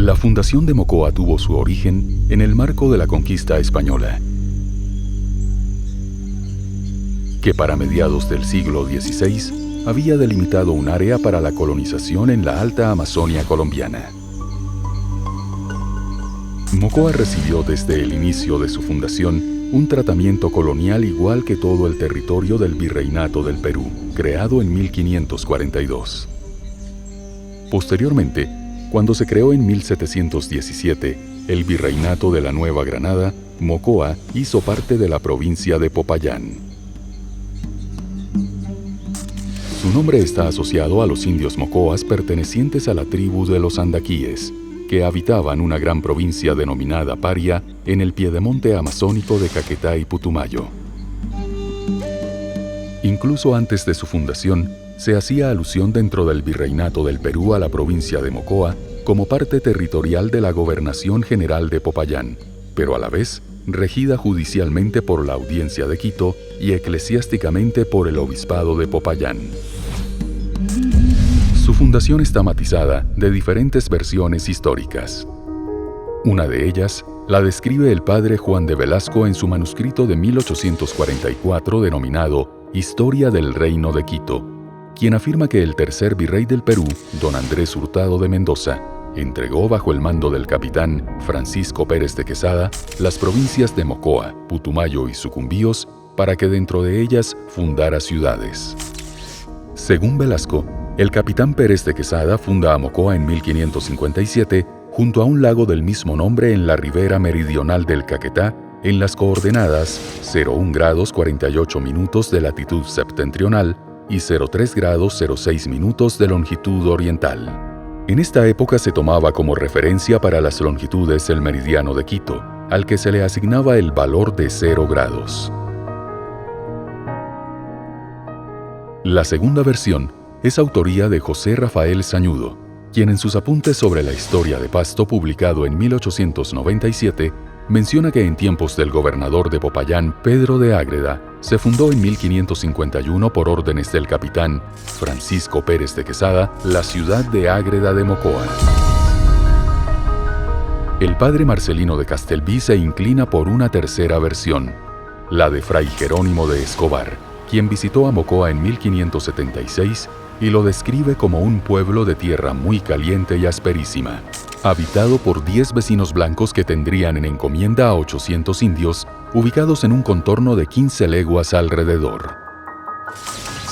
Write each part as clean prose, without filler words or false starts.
La fundación de Mocoa tuvo su origen en el marco de la conquista española, que para mediados del siglo XVI había delimitado un área para la colonización en la Alta Amazonia colombiana. Mocoa recibió desde el inicio de su fundación un tratamiento colonial igual que todo el territorio del Virreinato del Perú, creado en 1542. Posteriormente, cuando se creó en 1717 el Virreinato de la Nueva Granada, Mocoa hizo parte de la provincia de Popayán. Su nombre está asociado a los indios mocoas pertenecientes a la tribu de los Andaquíes, que habitaban una gran provincia denominada Paria en el piedemonte amazónico de Caquetá y Putumayo. Incluso antes de su fundación, se hacía alusión dentro del Virreinato del Perú a la provincia de Mocoa como parte territorial de la Gobernación General de Popayán, pero a la vez regida judicialmente por la Audiencia de Quito y eclesiásticamente por el Obispado de Popayán. Su fundación está matizada de diferentes versiones históricas. Una de ellas la describe el padre Juan de Velasco en su manuscrito de 1844 denominado Historia del Reino de Quito, quien afirma que el tercer virrey del Perú, don Andrés Hurtado de Mendoza, entregó bajo el mando del capitán Francisco Pérez de Quesada las provincias de Mocoa, Putumayo y Sucumbíos para que dentro de ellas fundara ciudades. Según Velasco, el capitán Pérez de Quesada funda a Mocoa en 1557 junto a un lago del mismo nombre en la ribera meridional del Caquetá, en las coordenadas 01 grados 48 minutos de latitud septentrional y 03 grados 06 minutos de longitud oriental. En esta época se tomaba como referencia para las longitudes el meridiano de Quito, al que se le asignaba el valor de 0 grados. La segunda versión es autoría de José Rafael Sañudo, quien en sus apuntes sobre la historia de Pasto publicado en 1897 menciona que en tiempos del gobernador de Popayán, Pedro de Ágreda, se fundó en 1551 por órdenes del capitán Francisco Pérez de Quesada la ciudad de Ágreda de Mocoa. El padre Marcelino de Castelví se inclina por una tercera versión, la de Fray Jerónimo de Escobar, quien visitó a Mocoa en 1576 y lo describe como un pueblo de tierra muy caliente y asperísima, habitado por 10 vecinos blancos que tendrían en encomienda a 800 indios, ubicados en un contorno de 15 leguas alrededor.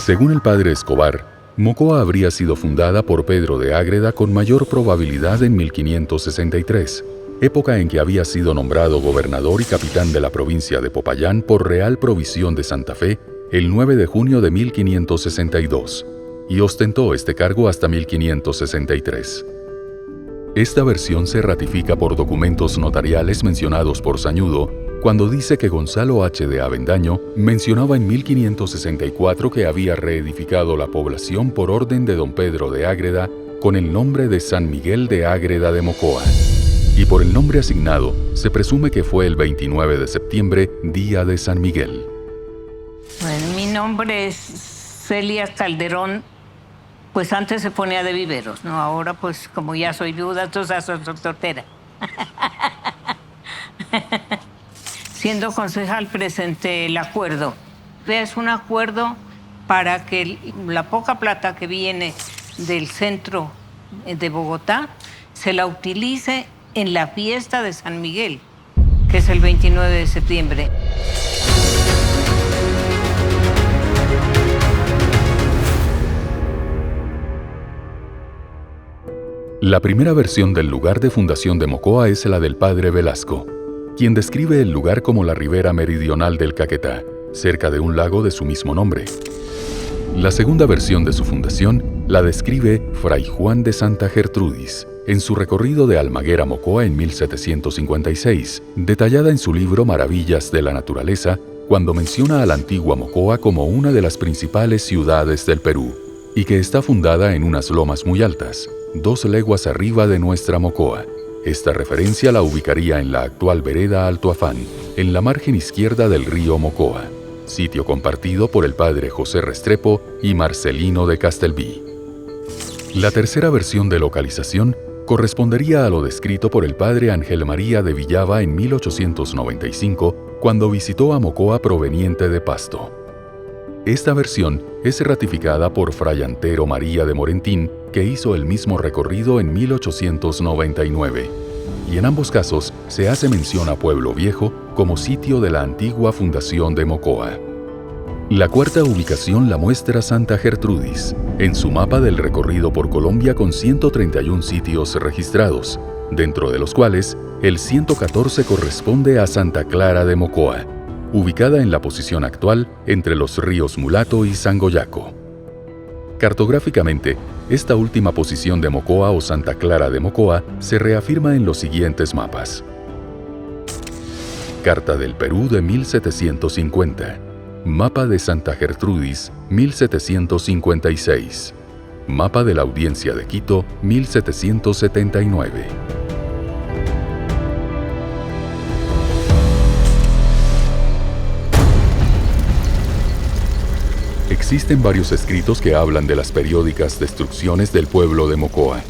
Según el padre Escobar, Mocoa habría sido fundada por Pedro de Ágreda con mayor probabilidad en 1563, época en que había sido nombrado gobernador y capitán de la provincia de Popayán por Real Provisión de Santa Fe el 9 de junio de 1562, y ostentó este cargo hasta 1563. Esta versión se ratifica por documentos notariales mencionados por Sañudo, cuando dice que Gonzalo H. de Avendaño mencionaba en 1564 que había reedificado la población por orden de don Pedro de Ágreda con el nombre de San Miguel de Ágreda de Mocoa. Y por el nombre asignado, se presume que fue el 29 de septiembre, día de San Miguel. Bueno, mi nombre es Celia Calderón. Pues antes se ponía de Viveros, ¿no? Ahora, pues, como ya soy viuda, entonces soy soltera. Siendo concejal, presenté el acuerdo. Es un acuerdo para que la poca plata que viene del centro de Bogotá se la utilice en la fiesta de San Miguel, que es el 29 de septiembre. La primera versión del lugar de fundación de Mocoa es la del padre Velasco, quien describe el lugar como la ribera meridional del Caquetá, cerca de un lago de su mismo nombre. La segunda versión de su fundación la describe Fray Juan de Santa Gertrudis, en su recorrido de Almaguer a Mocoa en 1756, detallada en su libro Maravillas de la Naturaleza, cuando menciona a la antigua Mocoa como una de las principales ciudades del Perú, y que está fundada en unas lomas muy altas, 2 leguas arriba de nuestra Mocoa. Esta referencia la ubicaría en la actual vereda Alto Afán, en la margen izquierda del río Mocoa, sitio compartido por el padre José Restrepo y Marcelino de Castelví. La tercera versión de localización correspondería a lo descrito por el padre Ángel María de Villava en 1895, cuando visitó a Mocoa proveniente de Pasto. Esta versión es ratificada por Fray Antero María de Morentín, que hizo el mismo recorrido en 1899. Y en ambos casos se hace mención a Pueblo Viejo como sitio de la antigua fundación de Mocoa. La cuarta ubicación la muestra Santa Gertrudis, en su mapa del recorrido por Colombia con 131 sitios registrados, dentro de los cuales el 114 corresponde a Santa Clara de Mocoa, ubicada en la posición actual entre los ríos Mulato y Sangoyaco. Cartográficamente, esta última posición de Mocoa o Santa Clara de Mocoa se reafirma en los siguientes mapas. Carta del Perú de 1750. Mapa de Santa Gertrudis, 1756. Mapa de la Audiencia de Quito, 1779. Existen varios escritos que hablan de las periódicas destrucciones del pueblo de Mocoa.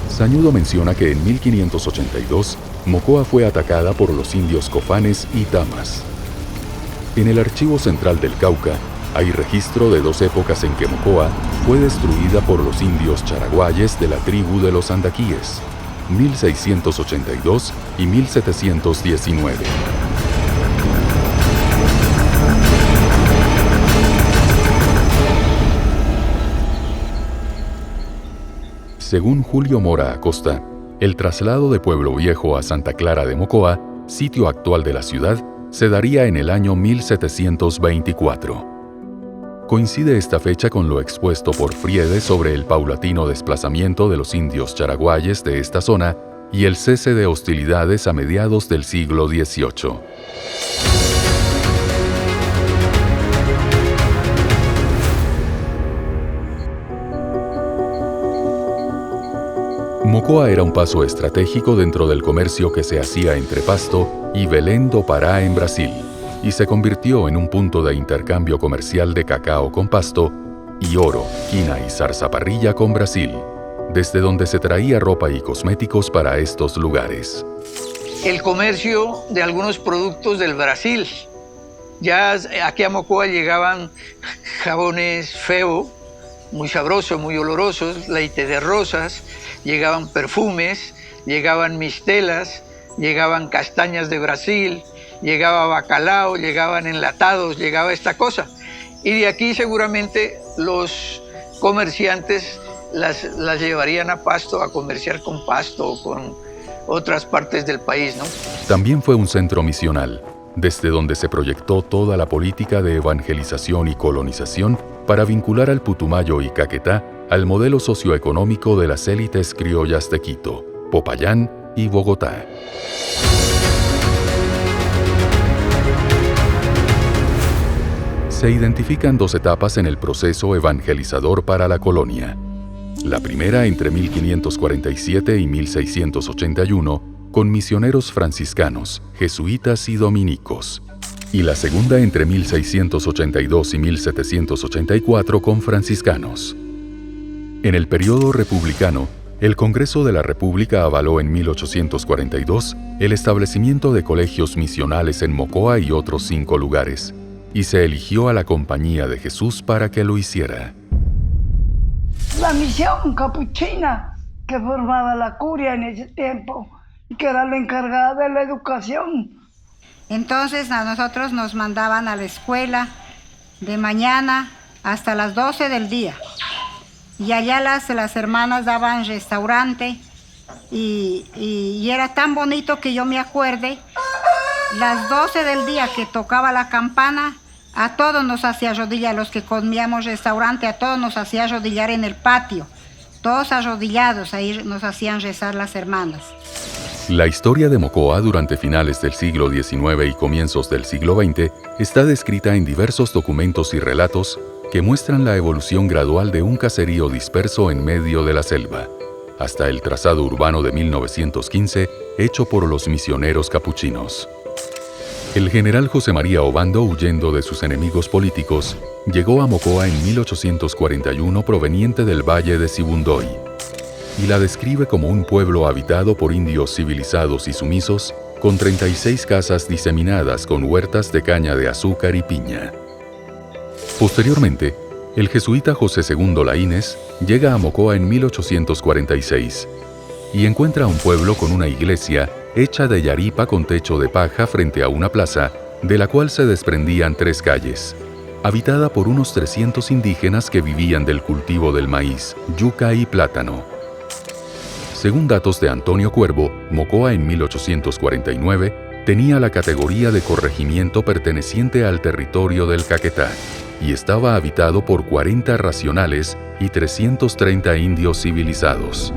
Sañudo menciona que en 1582, Mocoa fue atacada por los indios cofanes y tamas. En el Archivo Central del Cauca, hay registro de dos épocas en que Mocoa fue destruida por los indios charaguayes de la tribu de los Andaquíes, 1682 y 1719. Según Julio Mora Acosta, el traslado de Pueblo Viejo a Santa Clara de Mocoa, sitio actual de la ciudad, se daría en el año 1724. Coincide esta fecha con lo expuesto por Friede sobre el paulatino desplazamiento de los indios charaguayes de esta zona y el cese de hostilidades a mediados del siglo XVIII. Mocoa era un paso estratégico dentro del comercio que se hacía entre Pasto y Belém do Pará en Brasil, y se convirtió en un punto de intercambio comercial de cacao con Pasto y oro, quina y zarzaparrilla con Brasil, desde donde se traía ropa y cosméticos para estos lugares. El comercio de algunos productos del Brasil. Ya aquí a Mocoa llegaban jabones feo, muy sabrosos, muy olorosos, leite de rosas, llegaban perfumes, llegaban mistelas, llegaban castañas de Brasil, llegaba bacalao, llegaban enlatados, llegaba esta cosa. Y de aquí seguramente los comerciantes las llevarían a Pasto a comerciar con Pasto o con otras partes del país, ¿no? También fue un centro misional, desde donde se proyectó toda la política de evangelización y colonización para vincular al Putumayo y Caquetá al modelo socioeconómico de las élites criollas de Quito, Popayán y Bogotá. Se identifican dos etapas en el proceso evangelizador para la colonia. La primera entre 1547 y 1681, con misioneros franciscanos, jesuitas y dominicos. Y la segunda entre 1682 y 1784 con franciscanos. En el periodo republicano, el Congreso de la República avaló en 1842 el establecimiento de colegios misionales en Mocoa y otros 5 lugares, y se eligió a la Compañía de Jesús para que lo hiciera. La misión capuchina que formaba la curia en ese tiempo, que era la encargada de la educación. Entonces a nosotros nos mandaban a la escuela de mañana hasta las 12 del día. Y allá las hermanas daban restaurante y era tan bonito que yo me acuerde, las 12 del día que tocaba la campana, a todos nos hacía arrodillar, los que comíamos restaurante, a todos nos hacía arrodillar en el patio, todos arrodillados, ahí nos hacían rezar las hermanas. La historia de Mocoa durante finales del siglo XIX y comienzos del siglo XX está descrita en diversos documentos y relatos que muestran la evolución gradual de un caserío disperso en medio de la selva, hasta el trazado urbano de 1915 hecho por los misioneros capuchinos. El general José María Obando, huyendo de sus enemigos políticos, llegó a Mocoa en 1841 proveniente del valle de Sibundoy. y la describe como un pueblo habitado por indios civilizados y sumisos, con 36 casas diseminadas con huertas de caña de azúcar y piña. Posteriormente, el jesuita José II Laínez llega a Mocoa en 1846 y encuentra un pueblo con una iglesia hecha de yaripa con techo de paja frente a una plaza, de la cual se desprendían 3 calles, habitada por unos 300 indígenas que vivían del cultivo del maíz, yuca y plátano. Según datos de Antonio Cuervo, Mocoa en 1849 tenía la categoría de corregimiento perteneciente al territorio del Caquetá y estaba habitado por 40 racionales y 330 indios civilizados.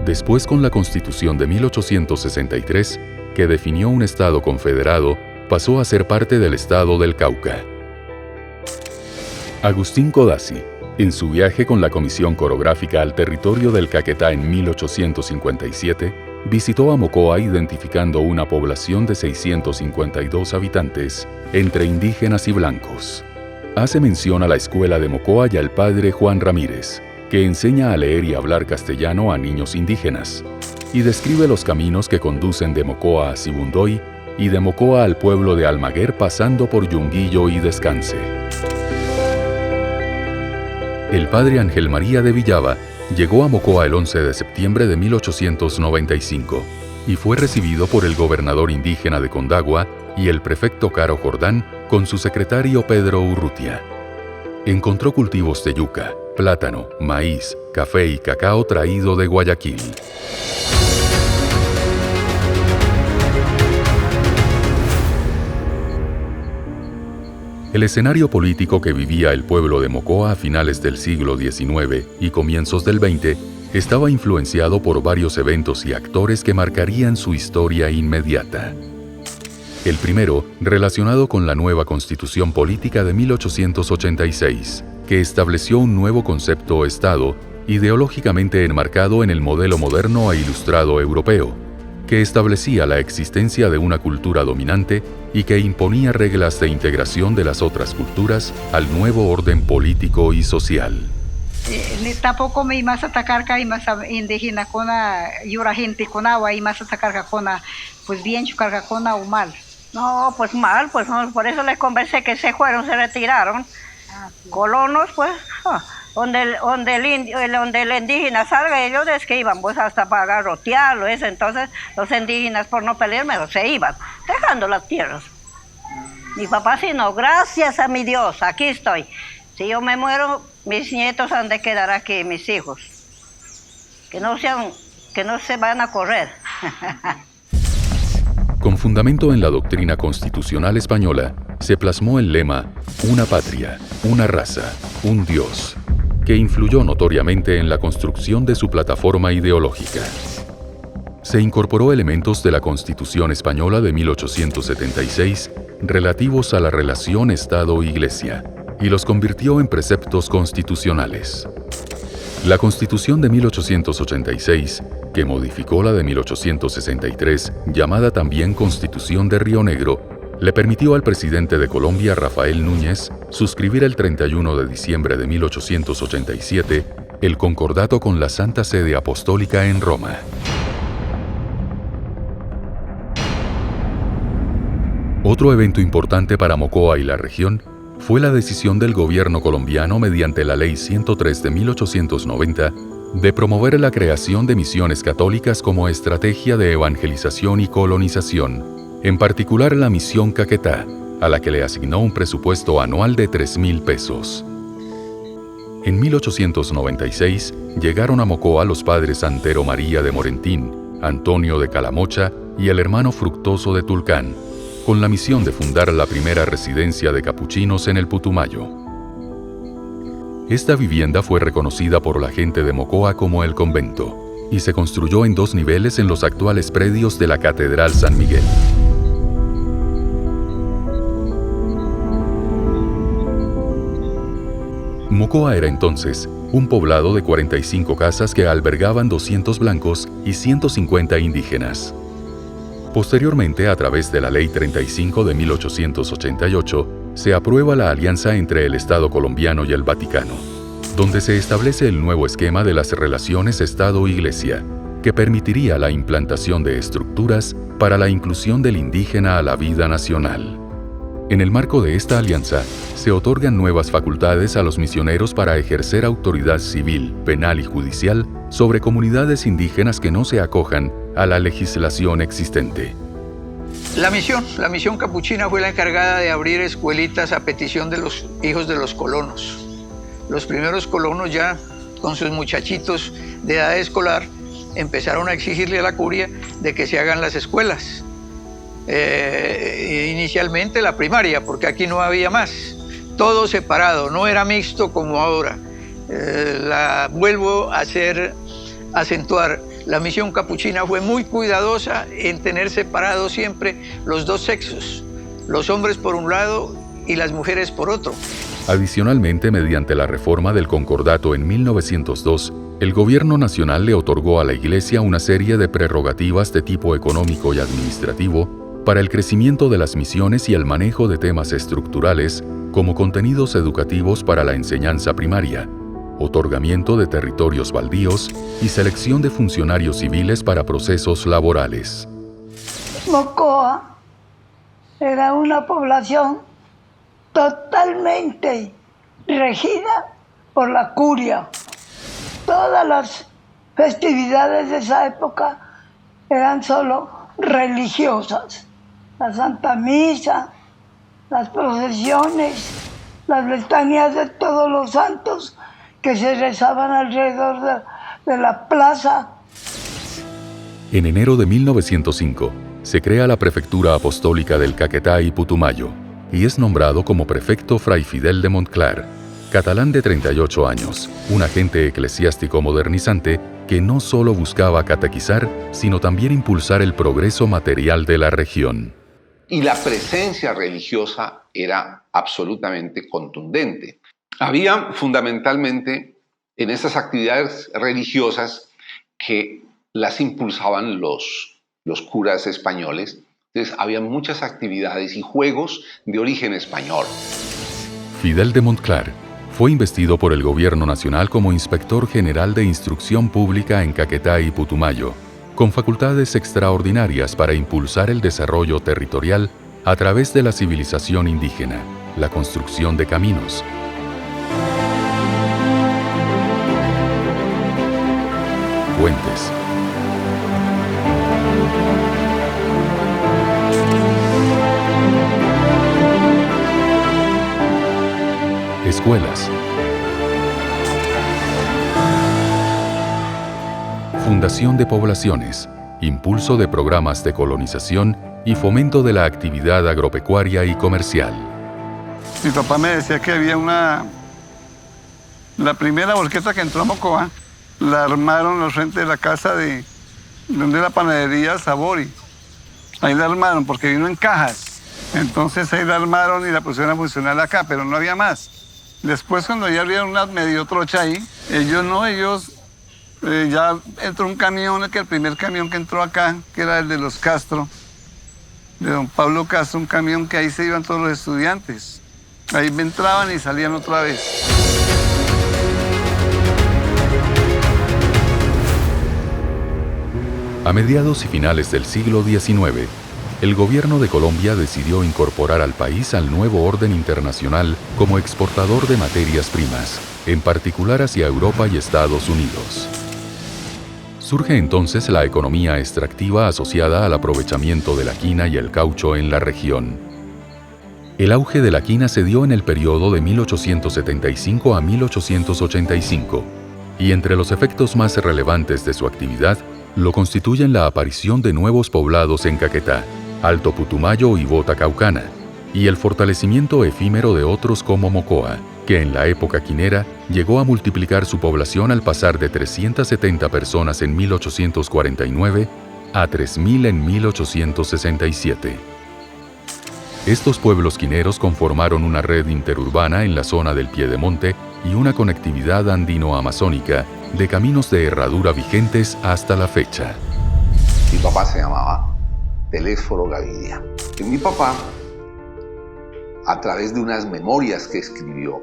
Después, con la Constitución de 1863, que definió un estado confederado, pasó a ser parte del estado del Cauca. Agustín Codazzi, en su viaje con la Comisión Corográfica al territorio del Caquetá en 1857, visitó a Mocoa identificando una población de 652 habitantes, entre indígenas y blancos. Hace mención a la escuela de Mocoa y al padre Juan Ramírez, que enseña a leer y hablar castellano a niños indígenas, y describe los caminos que conducen de Mocoa a Sibundoy y de Mocoa al pueblo de Almaguer pasando por Yunguillo y Descanse. El padre Ángel María de Villava llegó a Mocoa el 11 de septiembre de 1895 y fue recibido por el gobernador indígena de Condagua y el prefecto Caro Jordán con su secretario Pedro Urrutia. Encontró cultivos de yuca, plátano, maíz, café y cacao traído de Guayaquil. El escenario político que vivía el pueblo de Mocoa a finales del siglo XIX y comienzos del XX estaba influenciado por varios eventos y actores que marcarían su historia inmediata. El primero, relacionado con la nueva Constitución Política de 1886, que estableció un nuevo concepto o Estado, ideológicamente enmarcado en el modelo moderno e ilustrado europeo, que establecía la existencia de una cultura dominante y que imponía reglas de integración de las otras culturas al nuevo orden político y social. Tampoco me iba a atacar que más indígena con yura gente con agua y más atacar con pues bien chucar con o mal. No, pues mal, pues no, por eso les conversé que se fueron, se retiraron. Colonos, pues, donde el indígena salga, ellos es que iban pues hasta para garrotearlo, eso. Entonces los indígenas por no pelearme se iban, dejando las tierras. Mi papá sí no, gracias a mi Dios, aquí estoy. Si yo me muero, mis nietos han de quedar aquí, mis hijos. Que no se van a correr. Con fundamento en la doctrina constitucional española, se plasmó el lema «Una patria, una raza, un Dios», que influyó notoriamente en la construcción de su plataforma ideológica. Se incorporó elementos de la Constitución española de 1876 relativos a la relación Estado-Iglesia y los convirtió en preceptos constitucionales. La Constitución de 1886, que modificó la de 1863, llamada también Constitución de Río Negro, le permitió al presidente de Colombia, Rafael Núñez, suscribir el 31 de diciembre de 1887 el concordato con la Santa Sede Apostólica en Roma. Otro evento importante para Mocoa y la región fue la decisión del gobierno colombiano mediante la Ley 103 de 1890 de promover la creación de misiones católicas como estrategia de evangelización y colonización, en particular la misión Caquetá, a la que le asignó un presupuesto anual de 3.000 pesos. En 1896 llegaron a Mocoa los padres Antero María de Morentín, Antonio de Calamocha y el hermano Fructoso de Tulcán, con la misión de fundar la primera residencia de capuchinos en el Putumayo. Esta vivienda fue reconocida por la gente de Mocoa como el convento y se construyó en 2 niveles en los actuales predios de la Catedral San Miguel. Mocoa era entonces un poblado de 45 casas que albergaban 200 blancos y 150 indígenas. Posteriormente, a través de la Ley 35 de 1888, se aprueba la alianza entre el Estado colombiano y el Vaticano, donde se establece el nuevo esquema de las relaciones Estado-Iglesia, que permitiría la implantación de estructuras para la inclusión del indígena a la vida nacional. En el marco de esta alianza, se otorgan nuevas facultades a los misioneros para ejercer autoridad civil, penal y judicial sobre comunidades indígenas que no se acojan a la legislación existente. La misión capuchina fue la encargada de abrir escuelitas a petición de los hijos de los colonos. Los primeros colonos ya, con sus muchachitos de edad escolar, empezaron a exigirle a la curia de que se hagan las escuelas. Inicialmente la primaria, porque aquí no había más. Todo separado, no era mixto como ahora. Vuelvo a acentuar, la misión capuchina fue muy cuidadosa en tener separados siempre los dos sexos, los hombres por un lado y las mujeres por otro. Adicionalmente, mediante la reforma del Concordato en 1902, el gobierno nacional le otorgó a la Iglesia una serie de prerrogativas de tipo económico y administrativo para el crecimiento de las misiones y el manejo de temas estructurales como contenidos educativos para la enseñanza primaria, otorgamiento de territorios baldíos y selección de funcionarios civiles para procesos laborales. Mocoa era una población totalmente regida por la curia. Todas las festividades de esa época eran solo religiosas. La Santa Misa, las procesiones, las letanías de todos los santos que se rezaban alrededor de la plaza. En enero de 1905, se crea la Prefectura Apostólica del Caquetá y Putumayo, y es nombrado como prefecto Fray Fidel de Montclar, catalán de 38 años, un agente eclesiástico modernizante que no solo buscaba catequizar, sino también impulsar el progreso material de la región. Y la presencia religiosa era absolutamente contundente. Había fundamentalmente en esas actividades religiosas que las impulsaban los curas españoles. Entonces había muchas actividades y juegos de origen español. Fidel de Montclar fue investido por el Gobierno Nacional como Inspector General de Instrucción Pública en Caquetá y Putumayo, con facultades extraordinarias para impulsar el desarrollo territorial a través de la civilización indígena, la construcción de caminos, puentes, escuelas, fundación de poblaciones, impulso de programas de colonización y fomento de la actividad agropecuaria y comercial. Mi papá me decía que había la primera volqueta que entró a Mocoa, la armaron al frente de la casa de donde la panadería Sabori. Ahí la armaron porque vino en cajas. Entonces ahí la armaron y la pusieron a funcionar acá, pero no había más. Después, cuando ya abrieron una medio trocha ahí, ellos ya entró un camión, el primer camión que entró acá, que era el de los Castro, de don Pablo Castro, un camión que ahí se iban todos los estudiantes. Ahí entraban y salían otra vez. A mediados y finales del siglo XIX, el gobierno de Colombia decidió incorporar al país al nuevo orden internacional como exportador de materias primas, en particular hacia Europa y Estados Unidos. Surge entonces la economía extractiva asociada al aprovechamiento de la quina y el caucho en la región. El auge de la quina se dio en el periodo de 1875 a 1885, y entre los efectos más relevantes de su actividad lo constituyen la aparición de nuevos poblados en Caquetá, Alto Putumayo y Bota Caucana, y el fortalecimiento efímero de otros como Mocoa, que en la época quinera llegó a multiplicar su población al pasar de 370 personas en 1849 a 3.000 en 1867. Estos pueblos quineros conformaron una red interurbana en la zona del Piedemonte y una conectividad andino-amazónica de caminos de herradura vigentes hasta la fecha. Mi papá se llamaba Telésforo Gaviria. Y mi papá, a través de unas memorias que escribió,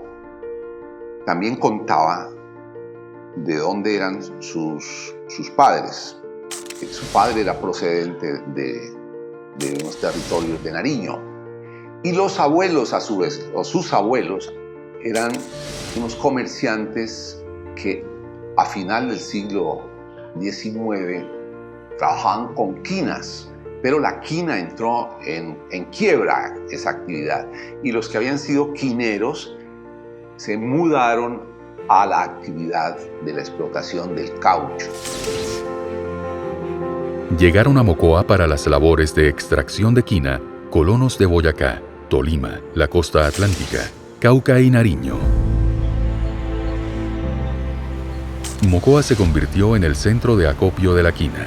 también contaba de dónde eran sus padres. Su padre era procedente de unos territorios de Nariño. Y los abuelos, a su vez, o sus abuelos, eran unos comerciantes que a final del siglo XIX trabajaban con quinas, pero la quina entró en quiebra, esa actividad, y los que habían sido quineros se mudaron a la actividad de la explotación del caucho. Llegaron a Mocoa para las labores de extracción de quina colonos de Boyacá, Tolima, la costa atlántica, Cauca y Nariño. Mocoa se convirtió en el centro de acopio de la quina,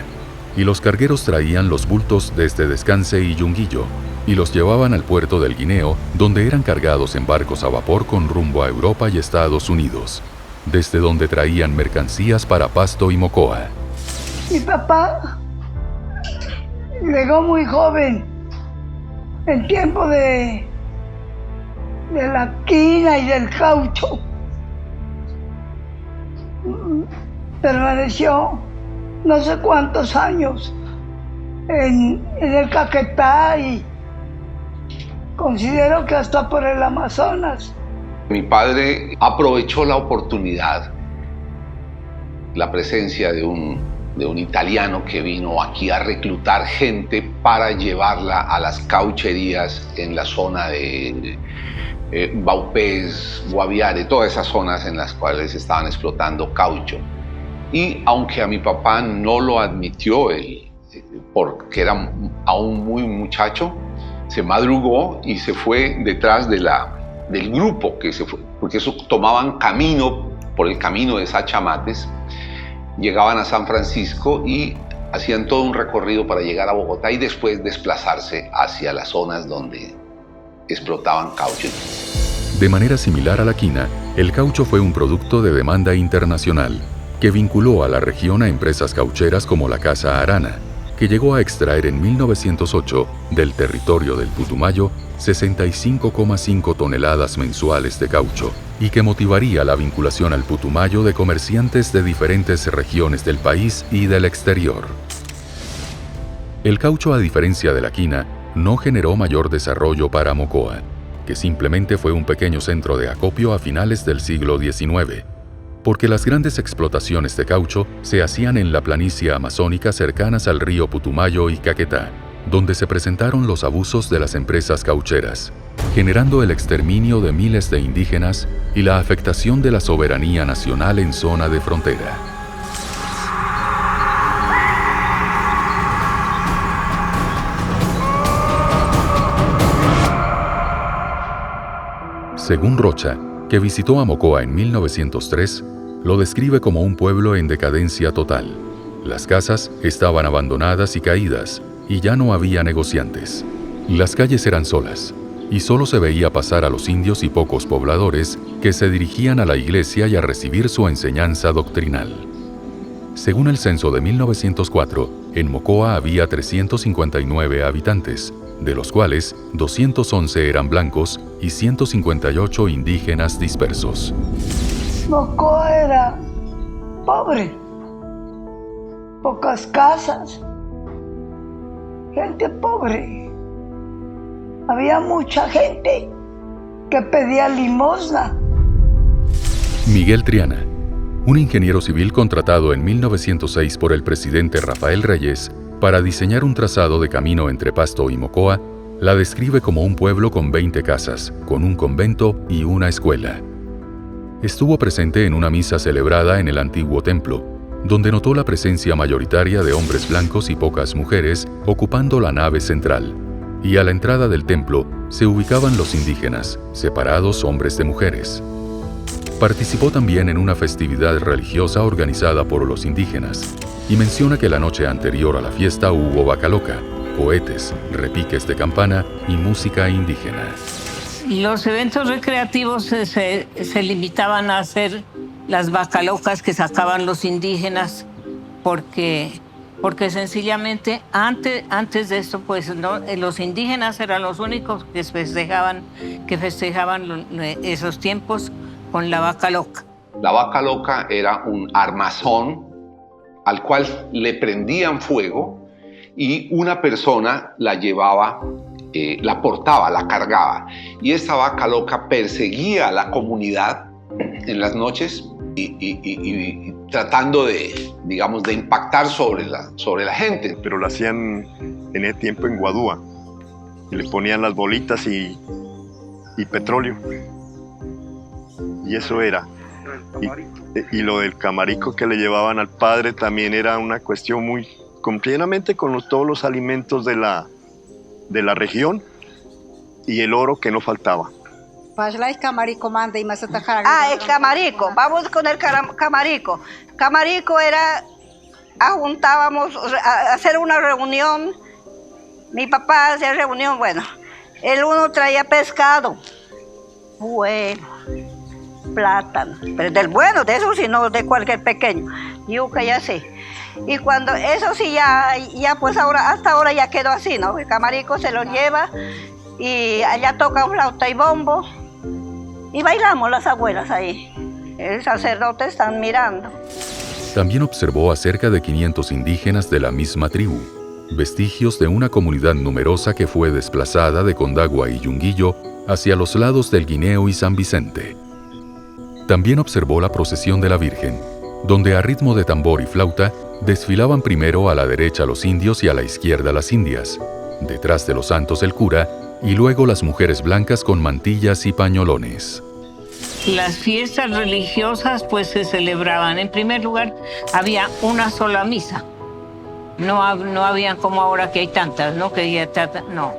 y los cargueros traían los bultos desde Descanse y Yunguillo, y los llevaban al puerto del Guineo, donde eran cargados en barcos a vapor con rumbo a Europa y Estados Unidos, desde donde traían mercancías para Pasto y Mocoa. Mi papá llegó muy joven, en tiempo de la quina y del caucho. Permaneció no sé cuántos años en el Caquetá y considero que hasta por el Amazonas. Mi padre aprovechó la oportunidad, la presencia de un italiano que vino aquí a reclutar gente para llevarla a las caucherías en la zona de Baupés, Guaviare, todas esas zonas en las cuales estaban explotando caucho. Y aunque a mi papá no lo admitió, porque era aún muy muchacho, se madrugó y se fue detrás del grupo que se fue, porque eso tomaban camino por el camino de Sachamates, llegaban a San Francisco y hacían todo un recorrido para llegar a Bogotá y después desplazarse hacia las zonas donde explotaban caucho. De manera similar a la quina, el caucho fue un producto de demanda internacional que vinculó a la región a empresas caucheras como la Casa Arana, que llegó a extraer en 1908 del territorio del Putumayo 65,5 toneladas mensuales de caucho, y que motivaría la vinculación al Putumayo de comerciantes de diferentes regiones del país y del exterior. El caucho, a diferencia de la quina, no generó mayor desarrollo para Mocoa, que simplemente fue un pequeño centro de acopio a finales del siglo XIX, porque las grandes explotaciones de caucho se hacían en la planicie amazónica cercanas al río Putumayo y Caquetá, donde se presentaron los abusos de las empresas caucheras, generando el exterminio de miles de indígenas y la afectación de la soberanía nacional en zona de frontera. Según Rocha, que visitó a Mocoa en 1903, lo describe como un pueblo en decadencia total. Las casas estaban abandonadas y caídas, y ya no había negociantes. Las calles eran solas, y solo se veía pasar a los indios y pocos pobladores que se dirigían a la iglesia y a recibir su enseñanza doctrinal. Según el censo de 1904, en Mocoa había 359 habitantes, de los cuales 211 eran blancos y 158 indígenas dispersos. Mocoa era pobre, pocas casas, gente pobre. Había mucha gente que pedía limosna. Miguel Triana, un ingeniero civil contratado en 1906 por el presidente Rafael Reyes para diseñar un trazado de camino entre Pasto y Mocoa, la describe como un pueblo con 20 casas, con un convento y una escuela. Estuvo presente en una misa celebrada en el antiguo templo, donde notó la presencia mayoritaria de hombres blancos y pocas mujeres ocupando la nave central, y a la entrada del templo se ubicaban los indígenas, separados hombres de mujeres. Participó también en una festividad religiosa organizada por los indígenas, y menciona que la noche anterior a la fiesta hubo vaca loca, cohetes, repiques de campana y música indígena. Los eventos recreativos se limitaban a hacer las vacalocas que sacaban los indígenas, porque sencillamente antes de esto, pues no, los indígenas eran los únicos que festejaban esos tiempos con la vaca loca. La vaca loca era un armazón al cual le prendían fuego y una persona la llevaba, la portaba, la cargaba. Y esta vaca loca perseguía a la comunidad en las noches y tratando de, digamos, de impactar sobre la gente. Pero lo hacían en ese tiempo en Guadúa. Y le ponían las bolitas y petróleo. Y eso era. Y lo del camarico que le llevaban al padre también era una cuestión muy completamente con todos los alimentos de la región y el oro que no faltaba. El camarico, vamos con el camarico. Camarico era, juntábamos a hacer una reunión, mi papá hacía reunión, bueno, el uno traía pescado, bueno, plátano, pero del bueno, de eso sí, no de cualquier pequeño, yuca y así. Y cuando eso sí ya pues ahora, hasta ahora ya quedó así, ¿no? El camarico se lo lleva y allá toca flauta y bombo y bailamos las abuelas ahí. El sacerdote están mirando. También observó a cerca de 500 indígenas de la misma tribu, vestigios de una comunidad numerosa que fue desplazada de Condagua y Yunguillo hacia los lados del Guineo y San Vicente. También observó la procesión de la Virgen, donde a ritmo de tambor y flauta desfilaban primero a la derecha los indios y a la izquierda las indias, detrás de los santos el cura y luego las mujeres blancas con mantillas y pañolones. Las fiestas religiosas pues se celebraban. En primer lugar, había una sola misa. No habían como ahora que hay tantas, ¿no? No.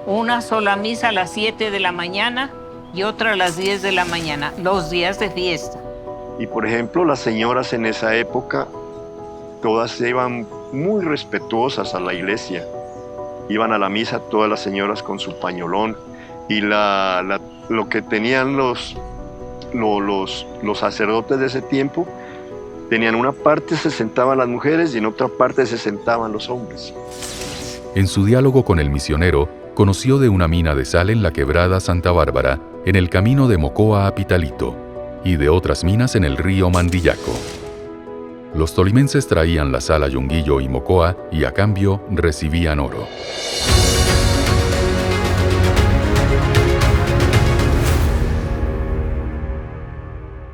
Una sola misa a las 7 de la mañana y otra a las 10 de la mañana, los días de fiesta. Y por ejemplo, las señoras en esa época, todas iban muy respetuosas a la iglesia. Iban a la misa todas las señoras con su pañolón y lo que tenían los sacerdotes de ese tiempo, tenían una parte se sentaban las mujeres y en otra parte se sentaban los hombres. En su diálogo con el misionero, conoció de una mina de sal en la quebrada Santa Bárbara, en el camino de Mocoa a Pitalito, y de otras minas en el río Mandillaco. Los tolimenses traían la sal a Yunguillo y Mocoa y a cambio recibían oro.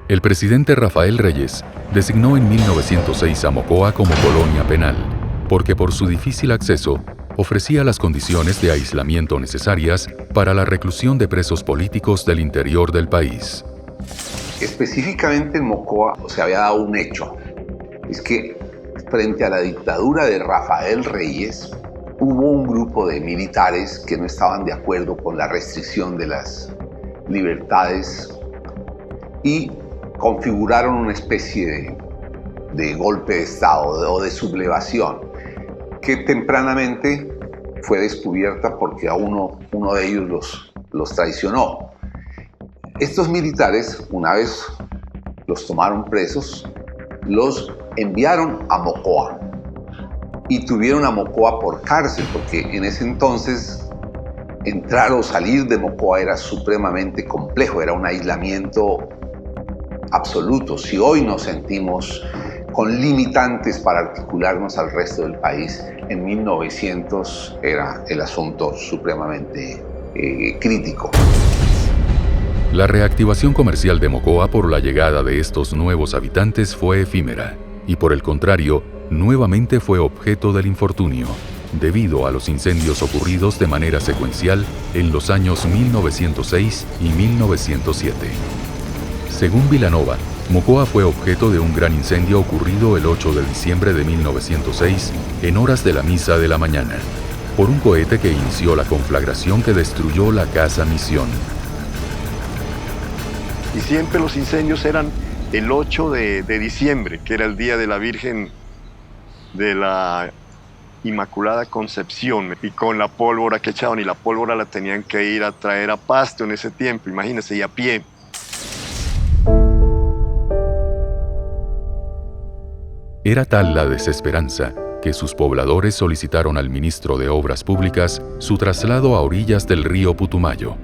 El presidente Rafael Reyes designó en 1906 a Mocoa como colonia penal, porque por su difícil acceso ofrecía las condiciones de aislamiento necesarias para la reclusión de presos políticos del interior del país. Específicamente en Mocoa se había dado un hecho. Es que frente a la dictadura de Rafael Reyes, hubo un grupo de militares que no estaban de acuerdo con la restricción de las libertades y configuraron una especie de golpe de Estado o de sublevación que tempranamente fue descubierta porque a uno de ellos los traicionó. Estos militares, una vez los tomaron presos, los enviaron a Mocoa y tuvieron a Mocoa por cárcel, porque en ese entonces entrar o salir de Mocoa era supremamente complejo, era un aislamiento absoluto. Si hoy nos sentimos con limitantes para articularnos al resto del país, en 1900 era el asunto supremamente crítico. La reactivación comercial de Mocoa por la llegada de estos nuevos habitantes fue efímera y, por el contrario, nuevamente fue objeto del infortunio, debido a los incendios ocurridos de manera secuencial en los años 1906 y 1907. Según Vilanova, Mocoa fue objeto de un gran incendio ocurrido el 8 de diciembre de 1906 en horas de la misa de la mañana, por un cohete que inició la conflagración que destruyó la Casa Misión. Y siempre los incendios eran el 8 de diciembre, que era el día de la Virgen de la Inmaculada Concepción, y con la pólvora que echaban, y la pólvora la tenían que ir a traer a Pasto en ese tiempo, imagínense, y a pie. Era tal la desesperanza que sus pobladores solicitaron al ministro de Obras Públicas su traslado a orillas del río Putumayo.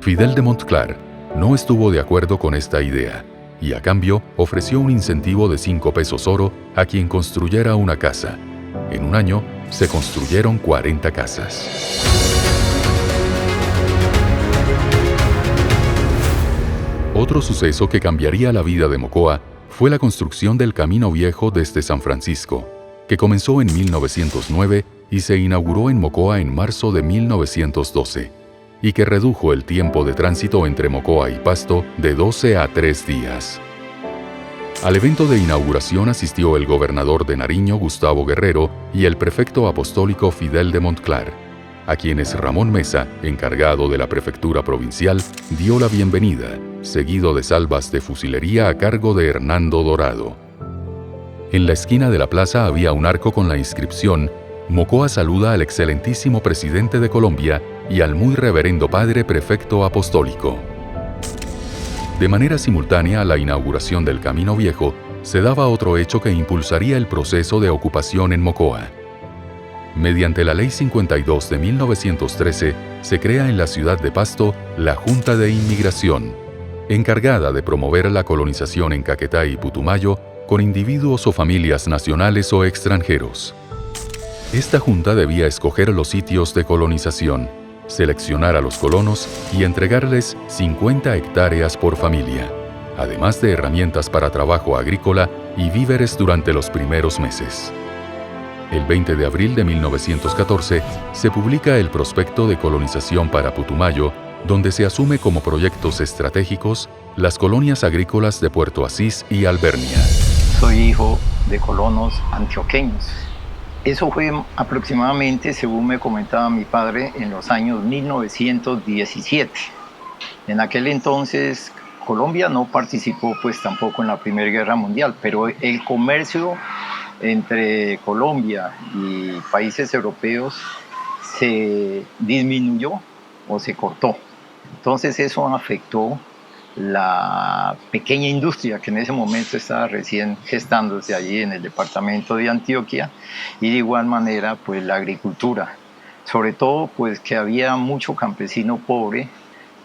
Fidel de Montclar, no estuvo de acuerdo con esta idea y a cambio ofreció un incentivo de 5 pesos oro a quien construyera una casa. En un año se construyeron 40 casas. Otro suceso que cambiaría la vida de Mocoa fue la construcción del Camino Viejo desde San Francisco, que comenzó en 1909 y se inauguró en Mocoa en marzo de 1912, y que redujo el tiempo de tránsito entre Mocoa y Pasto de 12 a 3 días. Al evento de inauguración asistió el gobernador de Nariño, Gustavo Guerrero, y el prefecto apostólico Fidel de Montclar, a quienes Ramón Mesa, encargado de la prefectura provincial, dio la bienvenida, seguido de salvas de fusilería a cargo de Hernando Dorado. En la esquina de la plaza había un arco con la inscripción «Mocoa saluda al excelentísimo presidente de Colombia y al muy reverendo padre prefecto apostólico». De manera simultánea a la inauguración del Camino Viejo, se daba otro hecho que impulsaría el proceso de ocupación en Mocoa. Mediante la Ley 52 de 1913, se crea en la ciudad de Pasto la Junta de Inmigración, encargada de promover la colonización en Caquetá y Putumayo con individuos o familias nacionales o extranjeros. Esta junta debía escoger los sitios de colonización, seleccionar a los colonos y entregarles 50 hectáreas por familia, además de herramientas para trabajo agrícola y víveres durante los primeros meses. El 20 de abril de 1914 se publica el Prospecto de Colonización para Putumayo, donde se asume como proyectos estratégicos las colonias agrícolas de Puerto Asís y Albernia. Soy hijo de colonos antioqueños. Eso fue aproximadamente, según me comentaba mi padre, en los años 1917. En aquel entonces Colombia no participó pues tampoco en la Primera Guerra Mundial, pero el comercio entre Colombia y países europeos se disminuyó o se cortó. Entonces eso afectó la pequeña industria que en ese momento estaba recién gestándose allí en el departamento de Antioquia, y de igual manera pues la agricultura, sobre todo pues que había mucho campesino pobre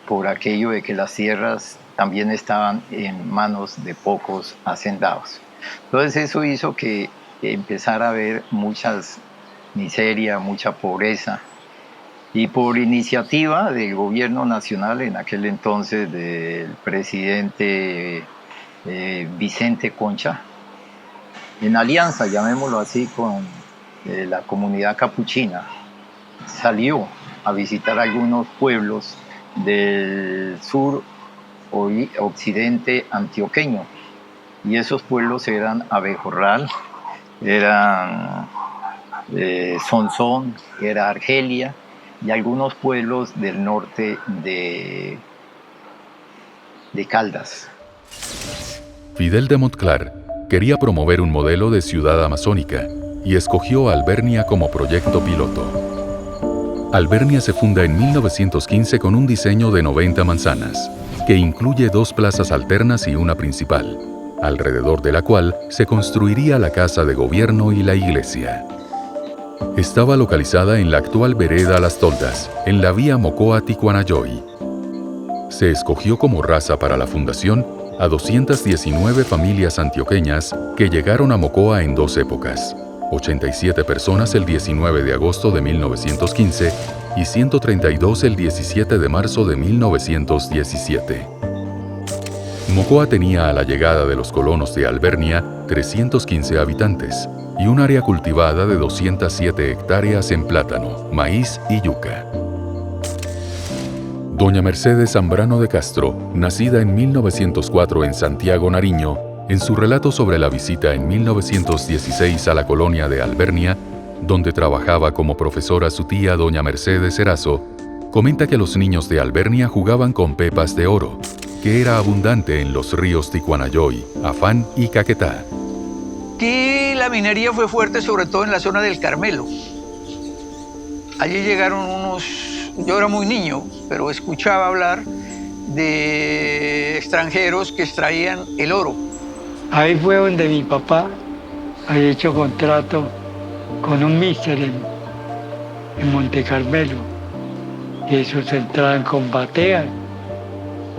por aquello de que las tierras también estaban en manos de pocos hacendados. Entonces eso hizo que empezara a haber muchas miseria, mucha pobreza. Y por iniciativa del gobierno nacional, en aquel entonces del presidente Vicente Concha, en alianza, llamémoslo así, con la comunidad capuchina, salió a visitar algunos pueblos del sur occidente antioqueño. Y esos pueblos eran Abejorral, eran Sonsón, era Argelia, y algunos pueblos del norte de Caldas. Fidel de Montclar quería promover un modelo de ciudad amazónica y escogió a Albernia como proyecto piloto. Albernia se funda en 1915 con un diseño de 90 manzanas, que incluye 2 plazas alternas y una principal, alrededor de la cual se construiría la casa de gobierno y la iglesia. Estaba localizada en la actual vereda Las Toldas, en la vía Mocoa-Ticuanayoy. Se escogió como raza para la fundación a 219 familias antioqueñas que llegaron a Mocoa en 2 épocas, 87 personas el 19 de agosto de 1915 y 132 el 17 de marzo de 1917. Mocoa tenía a la llegada de los colonos de Albernia 315 habitantes y un área cultivada de 207 hectáreas en plátano, maíz y yuca. Doña Mercedes Zambrano de Castro, nacida en 1904 en Santiago, Nariño, en su relato sobre la visita en 1916 a la colonia de Albernia, donde trabajaba como profesora su tía doña Mercedes Erazo, comenta que los niños de Albernia jugaban con pepas de oro, que era abundante en los ríos Ticuanayoy, Afán y Caquetá. Aquí la minería fue fuerte, sobre todo en la zona del Carmelo. Allí llegaron yo era muy niño, pero escuchaba hablar de extranjeros que extraían el oro. Ahí fue donde mi papá había hecho contrato con un míster en Monte Carmelo. Y esos entraban con bateas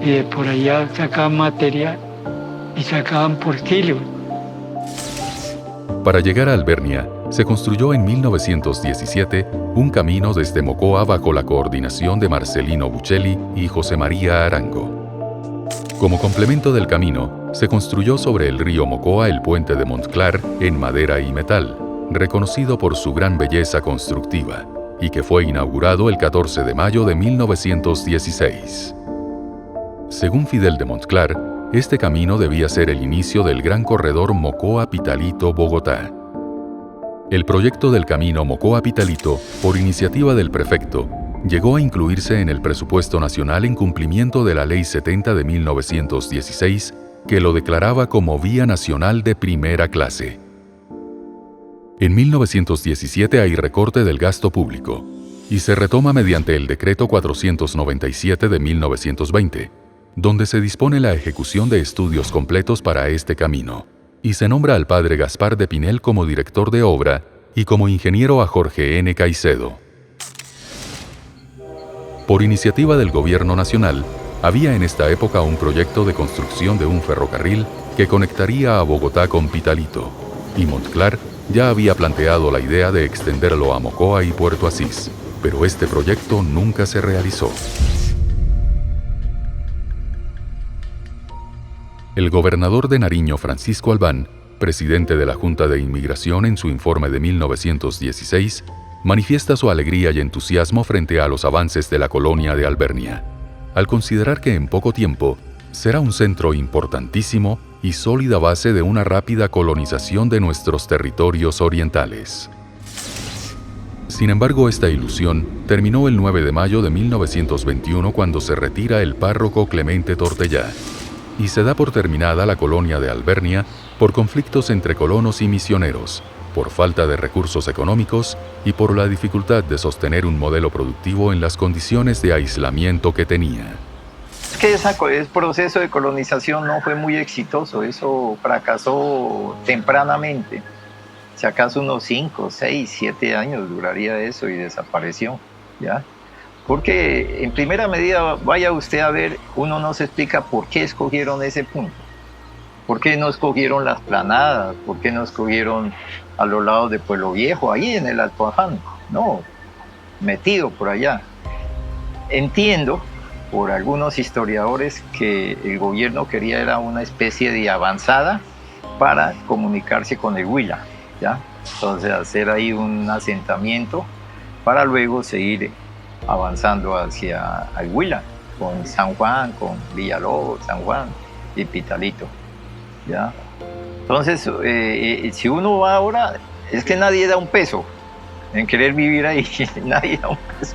y de por allá sacaban material y sacaban por kilo. Para llegar a Albernia, se construyó en 1917 un camino desde Mocoa bajo la coordinación de Marcelino Buccelli y José María Arango. Como complemento del camino, se construyó sobre el río Mocoa el puente de Montclar en madera y metal, reconocido por su gran belleza constructiva, y que fue inaugurado el 14 de mayo de 1916. Según Fidel de Montclar, este camino debía ser el inicio del gran corredor Mocoa-Pitalito-Bogotá. El proyecto del camino Mocoa-Pitalito, por iniciativa del prefecto, llegó a incluirse en el presupuesto nacional en cumplimiento de la Ley 70 de 1916, que lo declaraba como vía nacional de primera clase. En 1917 hay recorte del gasto público, y se retoma mediante el Decreto 497 de 1920, donde se dispone la ejecución de estudios completos para este camino, y se nombra al padre Gaspar de Pinel como director de obra y como ingeniero a Jorge N. Caicedo. Por iniciativa del Gobierno Nacional, había en esta época un proyecto de construcción de un ferrocarril que conectaría a Bogotá con Pitalito, y Montclar ya había planteado la idea de extenderlo a Mocoa y Puerto Asís, pero este proyecto nunca se realizó. El gobernador de Nariño, Francisco Albán, presidente de la Junta de Inmigración, en su informe de 1916, manifiesta su alegría y entusiasmo frente a los avances de la colonia de Albernia, al considerar que en poco tiempo será un centro importantísimo y sólida base de una rápida colonización de nuestros territorios orientales. Sin embargo, esta ilusión terminó el 9 de mayo de 1921 cuando se retira el párroco Clemente Tortellá, y se da por terminada la colonia de Albernia por conflictos entre colonos y misioneros, por falta de recursos económicos y por la dificultad de sostener un modelo productivo en las condiciones de aislamiento que tenía. Es que ese proceso de colonización no fue muy exitoso, eso fracasó tempranamente. Si acaso unos 5, 6, 7 años duraría eso y desapareció, ¿ya? Porque en primera medida, vaya usted a ver, uno no se explica por qué escogieron ese punto. ¿Por qué no escogieron las planadas? ¿Por qué no escogieron a los lados de Pueblo Viejo, ahí en el Alto Aján? No, metido por allá. Entiendo por algunos historiadores que el gobierno quería era una especie de avanzada para comunicarse con el Huila, ¿ya? Entonces hacer ahí un asentamiento para luego seguir avanzando hacia el Huila, con San Juan, con Villalobos, San Juan y Pitalito, ¿ya? Entonces, si uno va ahora, es que nadie da un peso en querer vivir ahí, nadie da un peso.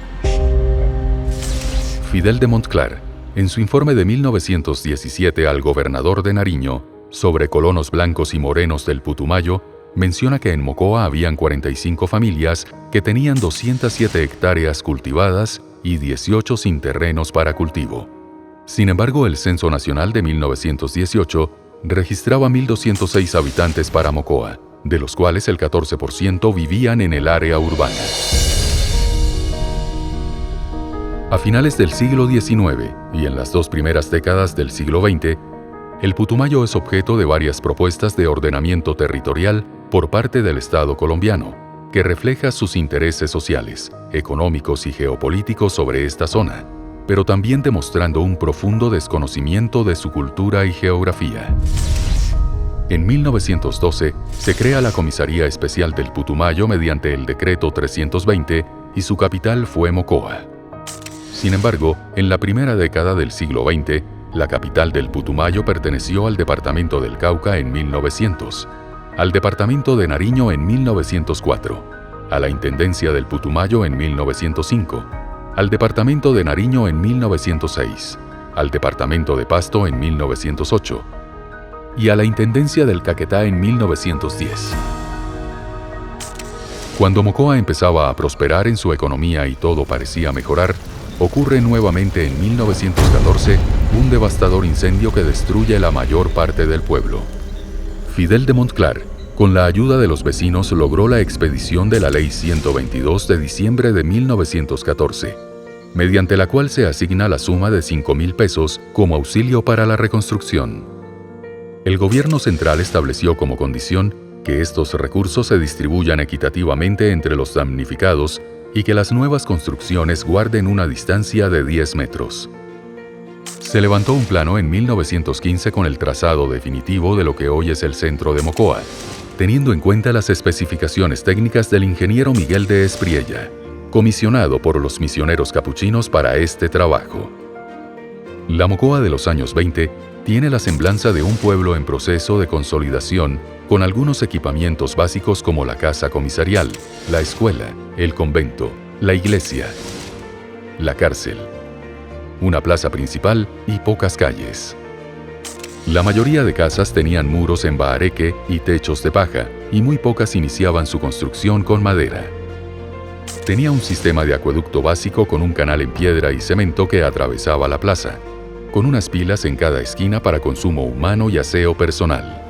Fidel de Montclar, en su informe de 1917 al gobernador de Nariño sobre colonos blancos y morenos del Putumayo, menciona que en Mocoa habían 45 familias que tenían 207 hectáreas cultivadas y 18 sin terrenos para cultivo. Sin embargo, el Censo Nacional de 1918 registraba 1.206 habitantes para Mocoa, de los cuales el 14% vivían en el área urbana. A finales del siglo XIX y en las 2 primeras décadas del siglo XX, el Putumayo es objeto de varias propuestas de ordenamiento territorial por parte del Estado colombiano, que refleja sus intereses sociales, económicos y geopolíticos sobre esta zona, pero también demostrando un profundo desconocimiento de su cultura y geografía. En 1912 se crea la Comisaría Especial del Putumayo mediante el Decreto 320 y su capital fue Mocoa. Sin embargo, en la primera década del siglo XX, la capital del Putumayo perteneció al departamento del Cauca en 1900, al departamento de Nariño en 1904, a la Intendencia del Putumayo en 1905, al departamento de Nariño en 1906, al departamento de Pasto en 1908 y a la Intendencia del Caquetá en 1910. Cuando Mocoa empezaba a prosperar en su economía y todo parecía mejorar, ocurre nuevamente en 1914 un devastador incendio que destruye la mayor parte del pueblo. Fidel de Montclar, con la ayuda de los vecinos, logró la expedición de la Ley 122 de diciembre de 1914, mediante la cual se asigna la suma de 5.000 pesos como auxilio para la reconstrucción. El gobierno central estableció como condición que estos recursos se distribuyan equitativamente entre los damnificados y que las nuevas construcciones guarden una distancia de 10 metros. Se levantó un plano en 1915 con el trazado definitivo de lo que hoy es el centro de Mocoa, teniendo en cuenta las especificaciones técnicas del ingeniero Miguel de Espriella, comisionado por los misioneros capuchinos para este trabajo. La Mocoa de los años 20 tiene la semblanza de un pueblo en proceso de consolidación, con algunos equipamientos básicos como la casa comisarial, la escuela, el convento, la iglesia, la cárcel, una plaza principal y pocas calles. La mayoría de casas tenían muros en bahareque y techos de paja, y muy pocas iniciaban su construcción con madera. Tenía un sistema de acueducto básico con un canal en piedra y cemento que atravesaba la plaza, con unas pilas en cada esquina para consumo humano y aseo personal.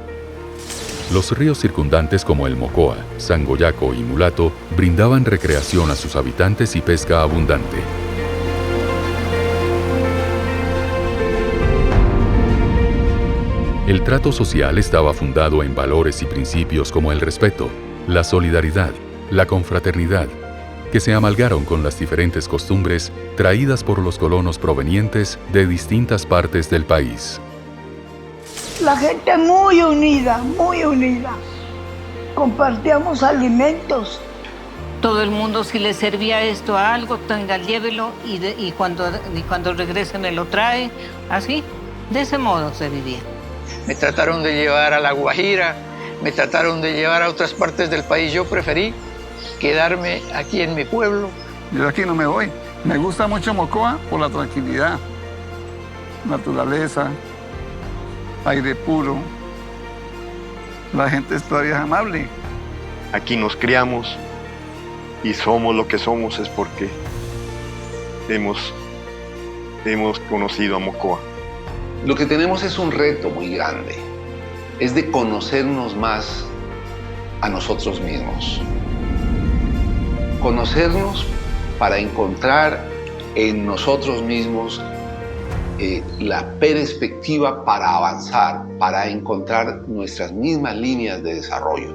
Los ríos circundantes como el Mocoa, Sangoyaco y Mulato brindaban recreación a sus habitantes y pesca abundante. El trato social estaba fundado en valores y principios como el respeto, la solidaridad, la confraternidad, que se amalgaron con las diferentes costumbres traídas por los colonos provenientes de distintas partes del país. La gente muy unida, muy unida. Compartíamos alimentos. Todo el mundo, si le servía esto a algo, tenga, llévelo y cuando regrese me lo trae. Así, de ese modo se vivía. Me trataron de llevar a La Guajira, me trataron de llevar a otras partes del país. Yo preferí quedarme aquí en mi pueblo. Yo aquí no me voy. Me gusta mucho Mocoa por la tranquilidad, naturaleza, aire puro. La gente es todavía amable. Aquí nos criamos y somos lo que somos es porque hemos conocido a Mocoa. Lo que tenemos es un reto muy grande, es de conocernos más a nosotros mismos. Conocernos para encontrar en nosotros mismos la perspectiva para avanzar, para encontrar nuestras mismas líneas de desarrollo.